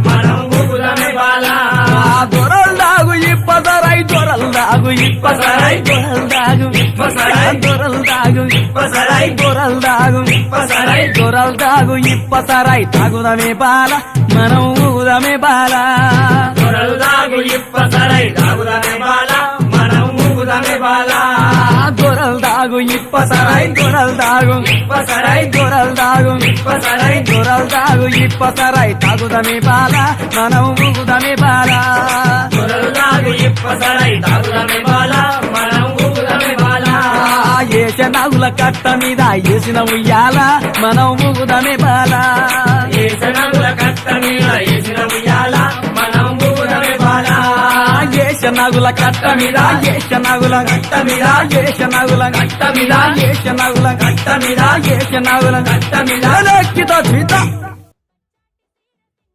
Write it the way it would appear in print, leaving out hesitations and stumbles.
మనం ఊగుదమే బాల దొరల్దాగు ఇప్పసరై దొరల్దాగు ఇప్పసరై దొరల్దాగు ఇప్పసరై దొరల్దాగు ఇప్పసరై దొరల్దాగు ఇప్పసరై దొరల్దాగు ఇప్పసరై తాగుదమే బాల మనం ఊగుదమే బాల దొరల్దాగు ఇప్పసరై తాగుదమే బాల మనం ఊగుదమే బాల దొరల్దాగు ఇప్పసరై దొరల్దాగు ఇప్పసరై దొరల్దాగు ఇప్పసరై దొరల్దాగు ఇప్పసరై తాగుదమే బాల మనం ఊగుదమే బాల దొరల్దాగు ఇప్పసరై తాగుదమే బాల మనం ఊగుదమే బాల ఏషనాగుల కట్ట మీద ఏసిన ఉయ్యాల మనం ఊగుదమే బాల ఏసనముల కట్ట మీద ఏసిన ఉయ్యాల మనం ఊగుదమే బాల ఏషనాగుల కట్ట మీద ఏషనాగుల కట్ట మీద ఏషనాగుల కట్ట మీద ఏషనాగుల కట్ట మీద ఏషనాగుల కట్ట మీద లెక్కితో సీత